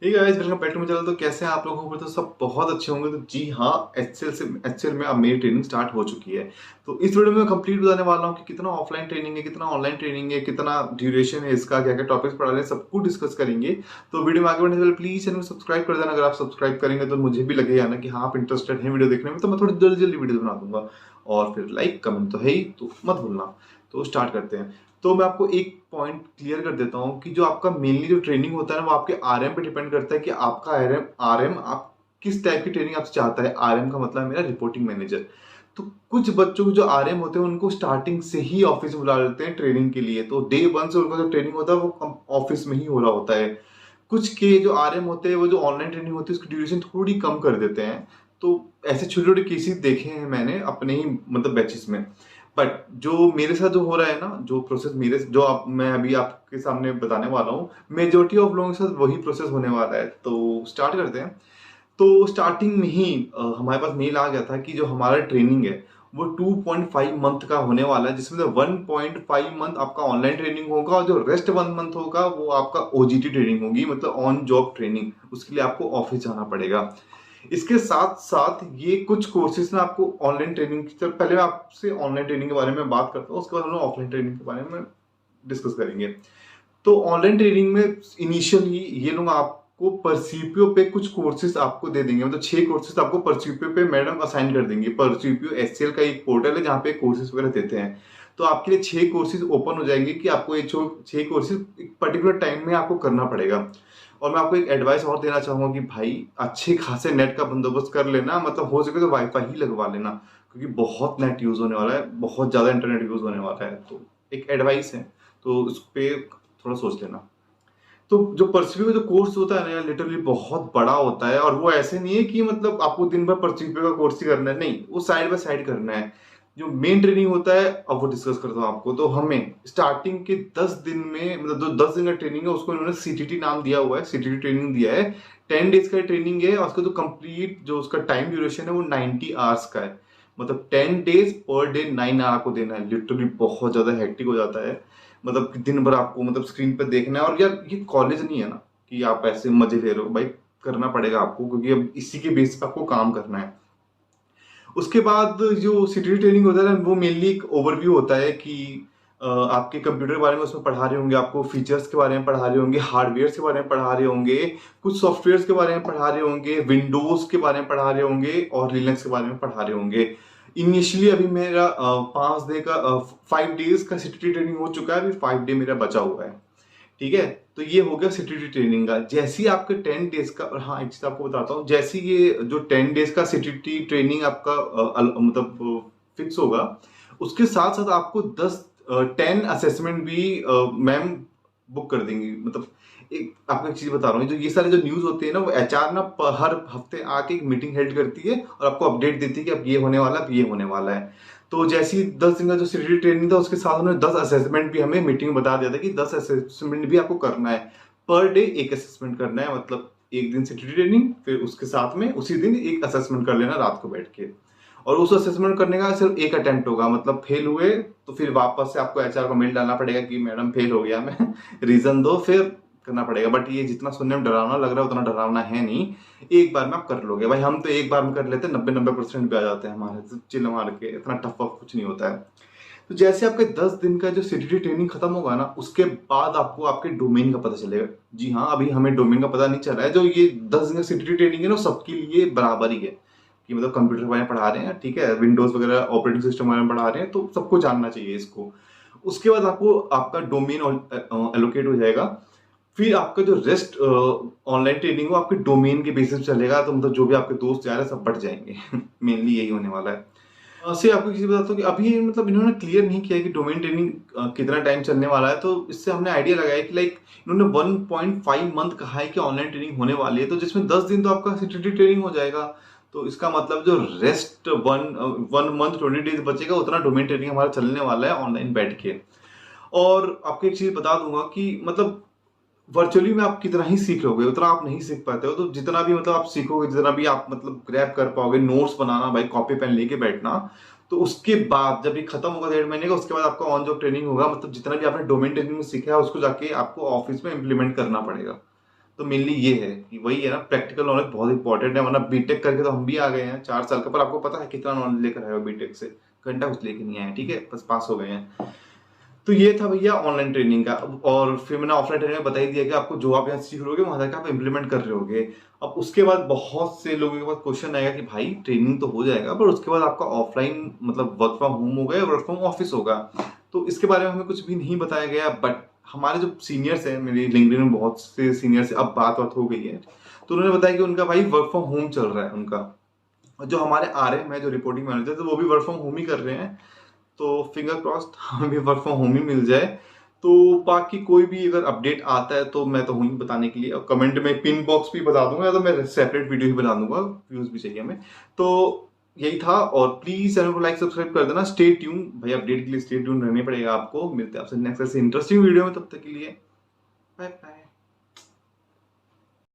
Hey guys, welcome back to my channel. तो कैसे हैं आप लोग? होंगे तो सब बहुत अच्छे होंगे। तो जी हाँ, एचसीएल में अब मेरी ट्रेनिंग स्टार्ट हो चुकी है। तो इस वीडियो में मैं कंप्लीट बताने वाला हूँ कि कितना ऑफलाइन ट्रेनिंग है, कितना ऑनलाइन ट्रेनिंग है, कितना ड्यूरेशन है इसका, क्या क्या टॉपिक्स पढ़ा रहे हैं, सब कुछ डिस्कस करेंगे। तो वीडियो में आगे बढ़ने से पहले प्लीज चैनल को सब्सक्राइब कर देना। अगर आप सब्सक्राइब करेंगे तो मुझे भी लगेगा ना कि हाँ आप इंटरेस्टेड हैं वीडियो देखने में, तो मैं थोड़ी जल्दी जल्दी वीडियो बना दूंगा। और फिर लाइक कमेंट तो है ही, तो मत भूलना। तो स्टार्ट करते हैं। तो मैं आपको एक पॉइंट क्लियर कर देता हूँ कि जो आपका मेनली जो ट्रेनिंग होता है ना, वो आपके आरएम पे डिपेंड करता है कि आपका आरएम आरएम आप किस टाइप की ट्रेनिंग आपसे चाहता है। आरएम का मतलब है मेरा रिपोर्टिंग मैनेजर। तो कुछ बच्चों को जो आरएम होते हैं उनको स्टार्टिंग से ही ऑफिस बुला लेते हैं ट्रेनिंग के लिए, तो डे वन से उनका जो ट्रेनिंग होता है वो ऑफिस में ही हो रहा होता है। कुछ के जो आरएम होते हैं वो जो ऑनलाइन ट्रेनिंग होती है उसकी ड्यूरेशन थोड़ी कम कर देते हैं। तो ऐसे छोटे छोटे केसेस देखे हैं मैंने अपने ही मतलब बैचेस में। बट जो मेरे साथ जो हो रहा है ना, जो प्रोसेस मेरे जो आप मैं अभी आपके सामने बताने वाला हूँ, मेजोरिटी ऑफ लोगों के साथ वही प्रोसेस होने वाला है। तो स्टार्ट करते हैं। तो स्टार्टिंग में ही हमारे पास मेल आ गया था कि जो हमारा ट्रेनिंग है वो 2.5 मंथ का होने वाला है, जिसमें से 1.5 मंथ आपका ऑनलाइन ट्रेनिंग होगा और जो रेस्ट 1 मंथ होगा वो आपका ओजीटी ट्रेनिंग होगी, मतलब ऑन जॉब ट्रेनिंग। उसके लिए आपको ऑफिस जाना पड़ेगा। इसके साथ साथ ये कुछ कोर्सेज ना आपको ऑनलाइन ट्रेनिंग की तरफ, पहले मैं आपसे ऑनलाइन ट्रेनिंग के बारे में बात करता हूँ, उसके बाद हम लोग ऑफलाइन ट्रेनिंग के बारे में डिस्कस करेंगे। तो ऑनलाइन ट्रेनिंग में इनिशियली ये लोग आपको परसीपीओ पे कुछ कोर्सेज आपको दे देंगे, मतलब 6 कोर्सेज आपको परसीपीओ पे मैडम असाइन कर देंगे। परसीपीओ एचसीएल का एक पोर्टल है जहाँ पे कोर्सेज वगैरह देते हैं। तो आपके लिए 6 कोर्सेज ओपन हो जाएंगे कि आपको ये 6 कोर्सेज एक पर्टिकुलर टाइम में आपको करना पड़ेगा। और मैं आपको एक एडवाइस और देना चाहूंगा कि भाई अच्छे खासे नेट का बंदोबस्त कर लेना, मतलब हो सके तो वाईफाई ही लगवा लेना, क्योंकि बहुत नेट यूज होने वाला है, बहुत ज्यादा इंटरनेट यूज होने वाला है। तो एक एडवाइस है, तो उस पे थोड़ा सोच लेना। तो जो परसिव्यू का जो कोर्स होता है ना यार, लिटरली बहुत बड़ा होता है। और वो ऐसे नहीं है कि मतलब आपको दिन भर परसिव्यू का कोर्स ही करना है, नहीं, वो साइड बाय साइड करना है। जो मेन ट्रेनिंग होता है अब वो डिस्कस करता हूँ आपको। तो हमें स्टार्टिंग के 10 दिन में, मतलब जो 10 दिन का ट्रेनिंग है उसको इन्होंने सीटीटी नाम दिया हुआ है, सीटीटी ट्रेनिंग दिया है। 10 डेज का ट्रेनिंग है और उसका जो कंप्लीट जो उसका टाइम ड्यूरेशन है वो 90 आवर्स का है। मतलब 10 डेज पर डे 9 आवर को देना है। लिटरली बहुत ज्यादा हेक्टिक हो जाता है। मतलब कि दिन भर आपको मतलब स्क्रीन पर देखना है। और यार ये कॉलेज नहीं है ना कि आप ऐसे मजे ले रहे हो, भाई करना पड़ेगा आपको, क्योंकि अब इसी के बेस पे आपको काम करना है। उसके बाद जो सिटी ट्रेनिंग होता है ना, वो मेनली एक ओवरव्यू होता है कि आपके कंप्यूटर के बारे में उसमें पढ़ा रहे होंगे, आपको फीचर्स के बारे में पढ़ा रहे होंगे, हार्डवेयर के बारे में पढ़ा रहे होंगे, कुछ सॉफ्टवेयर के बारे में पढ़ा रहे होंगे, विंडोज के बारे में पढ़ा रहे होंगे और लिनक्स के बारे में पढ़ा रहे होंगे। इनिशियली अभी मेरा 5 डे का 5 डेज का सिटी ट्रेनिंग हो चुका है, अभी 5 डे मेरा बचा हुआ है। ठीक है। तो ये हो गया सिटी ट्रेनिंग का। जैसे ही आपके 10 डेज का, और हाँ एक चीज आपको बताता हूँ, जैसे ये जो 10 डेज का सिटी ट्रेनिंग आपका मतलब फिक्स होगा, उसके साथ साथ आपको 10 असेसमेंट भी मैम बुक कर देंगी। मतलब एक आपको एक चीज बता रहा हूँ, जो ये सारे जो न्यूज होते हैं ना, वो एचआर ना हर हफ्ते आके एक मीटिंग हेल्ड करती है और आपको अपडेट देती है कि अब ये होने वाला है, अब ये होने वाला है। तो जैसे ही 10 दिन का जो सिटी ट्रेनिंग था उसके साथ उन्होंने 10 असेसमेंट भी हमें मीटिंग में बता दिया था कि 10 असेसमेंट भी आपको करना है। पर डे एक असेसमेंट करना है, मतलब एक दिन सिटी ट्रेनिंग, फिर उसके साथ में उसी दिन एक असेसमेंट कर लेना रात को बैठ के। और उस असेसमेंट करने का सिर्फ एक अटेम्प्ट होगा, मतलब फेल हुए तो फिर वापस से आपको एचआर को मेल डालना पड़ेगा कि मैडम फेल हो गया मैं रीजन दो, फिर करना पड़ेगा। बट ये जितना सुनने में डरावना लग रहा है उतना डरावना है नहीं। एक बार में आप कर लोगे भाई। हम तो एक बार में कर लेते हैं, 90-90% भी आ जाते हैं हमारे, तो चिल मार के, इतना टफ वफ कुछ नहीं होता है। तो जैसे आपके 10 दिन का जो सिटी ट्रेनिंग खत्म होगा ना, उसके बाद आपको आपके डोमेन का पता चलेगा। जी हाँ, अभी हमें डोमेन का पता नहीं चला है। जो ये 10 दिन का सिटी ट्रेनिंग है ना, सबके लिए बराबर ही है कि मतलब कंप्यूटर के बारे में पढ़ा रहे हैं, ठीक है, विंडोज वगैरह ऑपरेटिंग सिस्टम बारे में पढ़ा रहे हैं, तो सबको जानना चाहिए इसको। उसके बाद आपको आपका डोमेन एलोकेट हो जाएगा। फिर आपका जो रेस्ट ऑनलाइन ट्रेनिंग हो आपके डोमेन के बेसिस पे चलेगा। तो मतलब जो भी आपके दोस्त जा रहे हैं सब बढ़ जाएंगे मेनली यही होने वाला है। से आपको किसी बताता हूँ कि अभी मतलब इन्होंने क्लियर नहीं किया कि डोमेन ट्रेनिंग कितना टाइम चलने वाला है। तो इससे हमने आइडिया लगाया कि लाइक इन्होंने 1.5 मंथ कहा है कि ऑनलाइन ट्रेनिंग होने वाली है, तो जिसमें 10 दिन तो आपका सिटी ट्रेनिंग हो जाएगा। तो इसका मतलब जो रेस्ट वन मंथ 20 डेज बचेगा उतना डोमेन ट्रेनिंग हमारा चलने वाला है ऑनलाइन बैठ के। और आपको एक चीज बता दूंगा कि मतलब वर्चुअली में आप कितना ही सीख लोगे उतना आप नहीं सीख पाते हो। तो जितना भी मतलब आप सीखोगे, जितना भी आप मतलब ग्रैब कर पाओगे, नोट्स बनाना भाई, कॉपी पेन लेके बैठना। तो उसके बाद जब ये खत्म होगा 1.5 महीने का, उसके बाद आपका ऑन जॉब ट्रेनिंग होगा। मतलब जितना भी आपने डोमेन ट्रेनिंग में सीखा है उसको जाके आपको ऑफिस में इम्प्लीमेंट करना पड़ेगा। तो मेनली ये है कि वही है ना, प्रैक्टिकल नॉलेज बहुत इंपॉर्टेंट है, वरना बीटेक करके तो हम भी आ गए हैं 4 साल का, पर आपको पता है कितना नॉलेज लेकर आए हो बीटेक से? घंटा कुछ लेके नहीं आए, ठीक है, बस पास हो गए हैं। तो ये था भैया ऑनलाइन ट्रेनिंग का। और फिर मैंने ऑफलाइन ट्रेनिंग में बता ही दिया कि आपको जो आप यहाँ सीख रहे होगे वहां जाकर आप इम्प्लीमेंट कर रहे होगे। अब उसके बाद बहुत से लोगों के पास क्वेश्चन आएगा कि भाई ट्रेनिंग तो हो जाएगा, पर उसके बाद आपका ऑफलाइन मतलब वर्क फ्रॉम होम होगा या वर्क फ्रॉम ऑफिस होगा? तो इसके बारे में हमें कुछ भी नहीं बताया गया, बट हमारे जो सीनियर्स हैं, मेरी लिंक्डइन में बहुत से सीनियर से अब बात हो गई है, तो उन्होंने बताया कि उनका भाई वर्क फ्रॉम होम चल रहा है उनका। और जो हमारे RM है, जो रिपोर्टिंग मैनेजर, तो वो भी वर्क फ्रॉम होम ही कर रहे हैं। तो फिंगर क्रॉस्ड हमें भी वर्क फ्रॉम होम ही मिल जाए। तो बाकी कोई भी अगर अपडेट आता है तो मैं तो हूँ ही बताने के लिए, और कमेंट में पिन बॉक्स भी बता दूंगा, या तो मैं सेपरेट वीडियो ही बना दूंगा, व्यूज भी चाहिए हमें। तो यही था, और प्लीज चैनल को लाइक सब्सक्राइब कर देना। स्टे ट्यून भाई, अपडेट के लिए स्टे ट्यून रहने पड़ेगा आपको। मिलते हैं आपसे नेक्स्ट ऐसे इंटरेस्टिंग वीडियो में, तब तक के लिए बाय बाय।